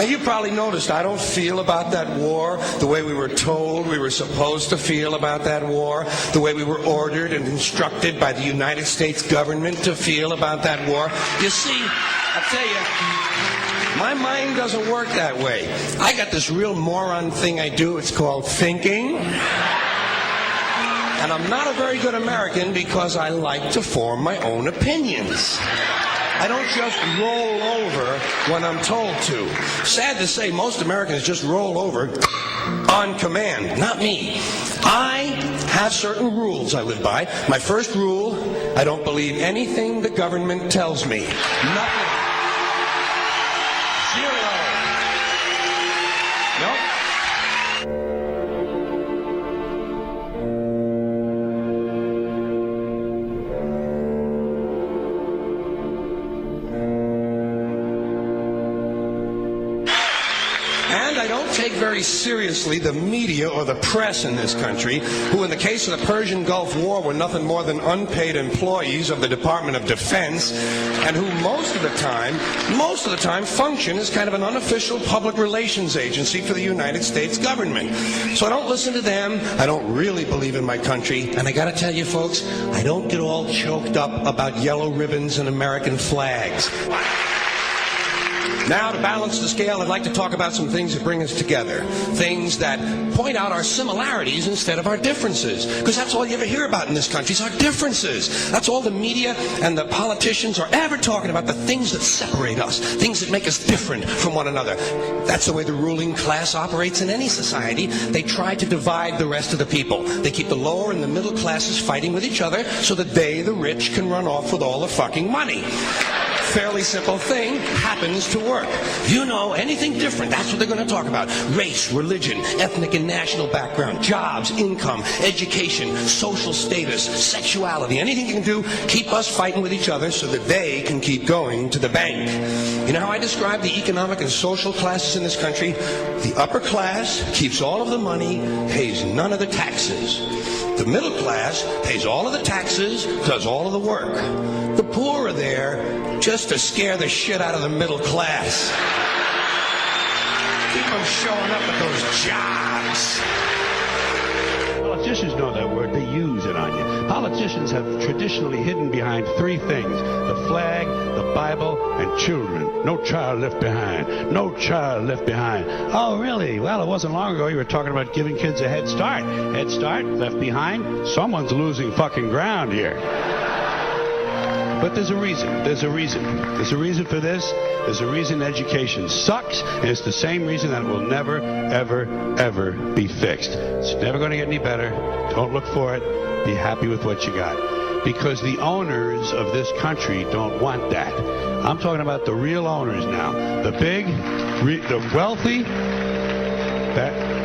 you probably noticed I don't feel about that war the way we were told we were supposed to feel about that war, the way we were ordered and instructed by the United States government to feel about that war. You see, I'll tell you, my mind doesn't work that way. I got this real moron thing I do. It's called thinking. And I'm not a very good American because I like to form my own opinions. I don't just roll over when I'm told to. Sad to say, most Americans just roll over on command. Not me. I have certain rules I live by. My first rule, I don't believe anything the government tells me. Nothing. Zero. Nope. And I don't take very seriously the media or the press in this country, who in the case of the Persian Gulf War were nothing more than unpaid employees of the Department of Defense, and who most of the time function as kind of an unofficial public relations agency for the United States government. So I don't listen to them. I don't really believe in my country. And I gotta tell you folks, I don't get all choked up about yellow ribbons and American flags. Now, to balance the scale, I'd like to talk about some things that bring us together. Things that point out our similarities instead of our differences. Because that's all you ever hear about in this country is our differences. That's all the media and the politicians are ever talking about, the things that separate us, things that make us different from one another. That's the way the ruling class operates in any society. They try to divide the rest of the people. They keep the lower and the middle classes fighting with each other so that they, the rich, can run off with all the fucking money. Fairly simple thing happens to work. You know, anything different, that's what they're going to talk about. Race, religion, ethnic and national background, jobs, income, education, social status, sexuality, anything you can do, keep us fighting with each other so that they can keep going to the bank. You know how I describe the economic and social classes in this country? The upper class keeps all of the money, pays none of the taxes. The middle class pays all of the taxes, does all of the work. The poor are there just to scare the shit out of the middle class. Keep them showing up at those jobs. Politicians know that word. They use it on you. Politicians have traditionally hidden behind three things: the flag, the Bible, and children. No child left behind. No child left behind. Oh, really? Well, it wasn't long ago you were talking about giving kids a head start. Head start, left behind? Someone's losing fucking ground here. But there's a reason. There's a reason. There's a reason for this. There's a reason education sucks, and it's the same reason that it will never, ever, ever be fixed. It's never going to get any better. Don't look for it. Be happy with what you got. Because the owners of this country don't want that. I'm talking about the real owners now. The big, the wealthy,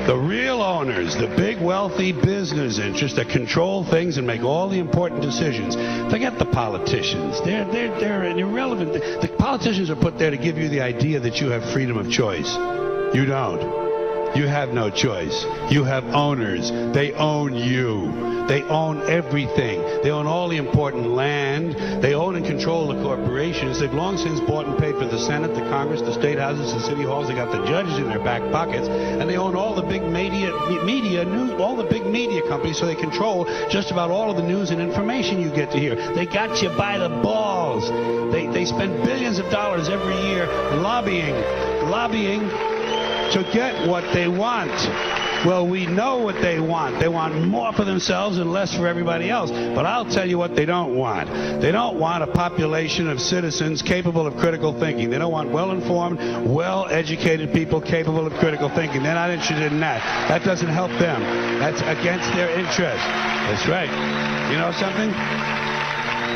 the real owners, the big wealthy business interests that control things and make all the important decisions. Forget the politicians. They're irrelevant. The politicians are put there to give you the idea that you have freedom of choice. You don't. You have no choice. You have owners. They own you. They own everything. They own all the important land. They own and control the corporations. They've long since bought and paid for the Senate, the Congress, the state houses, the city halls. They got the judges in their back pockets, and they own all the big all the big media companies. So they control just about all of the news and information you get to hear. They got you by the balls. They spend billions of dollars every year lobbying to get what they want. Well, we know what they want. They want more for themselves and less for everybody else. But I'll tell you what they don't want. They don't want a population of citizens capable of critical thinking. They don't want well-informed, well-educated people capable of critical thinking. They're not interested in that. That doesn't help them. That's against their interest. That's right. You know something?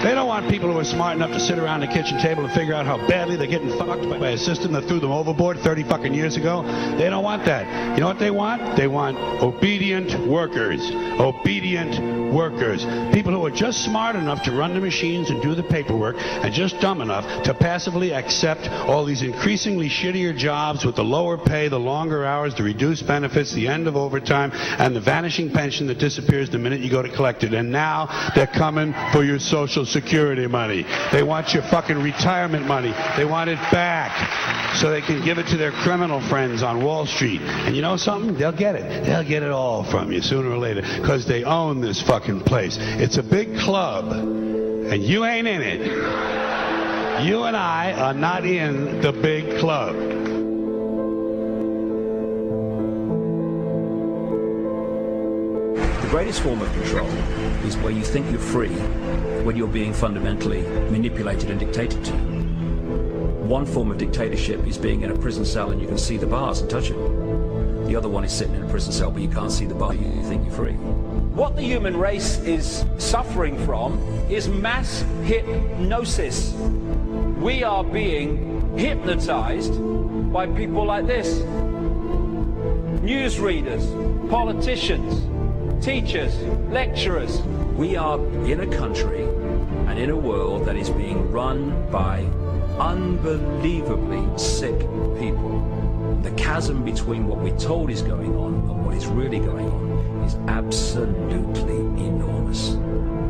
They don't want people who are smart enough to sit around the kitchen table and figure out how badly they're getting fucked by a system that threw them overboard 30 fucking years ago. They don't want that. You know what they want? They want obedient workers. Obedient workers. People who are just smart enough to run the machines and do the paperwork, and just dumb enough to passively accept all these increasingly shittier jobs with the lower pay, the longer hours, the reduced benefits, the end of overtime, and the vanishing pension that disappears the minute you go to collect it. And now they're coming for your Social Security money. They want your fucking retirement money. They want it back so they can give it to their criminal friends on Wall Street. And you know something? They'll get it. They'll get it all from you sooner or later because they own this fucking place. It's a big club, and you ain't in it. You and I are not in the big club. The greatest form of control is where you think you're free when you're being fundamentally manipulated and dictated to. One form of dictatorship is being in a prison cell and you can see the bars and touch it. The other one is sitting in a prison cell but you can't see the bar, you think you're free. What the human race is suffering from is mass hypnosis. We are being hypnotized by people like this. Newsreaders, politicians, teachers, lecturers. We are in a country and in a world that is being run by unbelievably sick people. The chasm between what we're told is going on and what is really going on is absolutely enormous.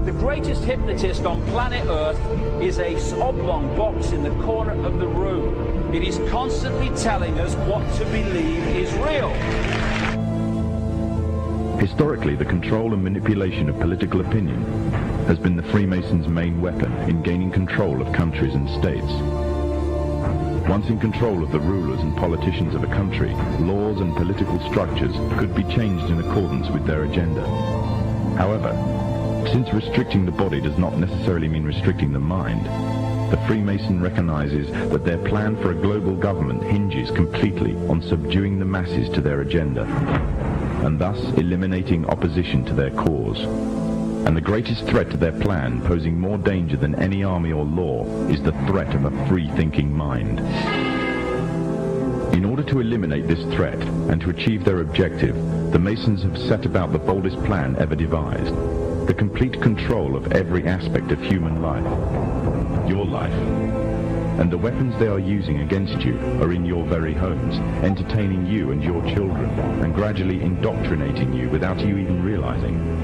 The greatest hypnotist on planet Earth is a oblong box in the corner of the room. It is constantly telling us what to believe is real. Historically, the control and manipulation of political opinion has been the Freemasons' main weapon in gaining control of countries and states. Once in control of the rulers and politicians of a country, laws and political structures could be changed in accordance with their agenda. However, since restricting the body does not necessarily mean restricting the mind, the Freemason recognizes that their plan for a global government hinges completely on subduing the masses to their agenda, and thus eliminating opposition to their cause. And the greatest threat to their plan, posing more danger than any army or law, is the threat of a free-thinking mind. In order to eliminate this threat and to achieve their objective, the Masons have set about the boldest plan ever devised: the complete control of every aspect of human life, your life. And the weapons they are using against you are in your very homes, entertaining you and your children, and gradually indoctrinating you without you even realizing.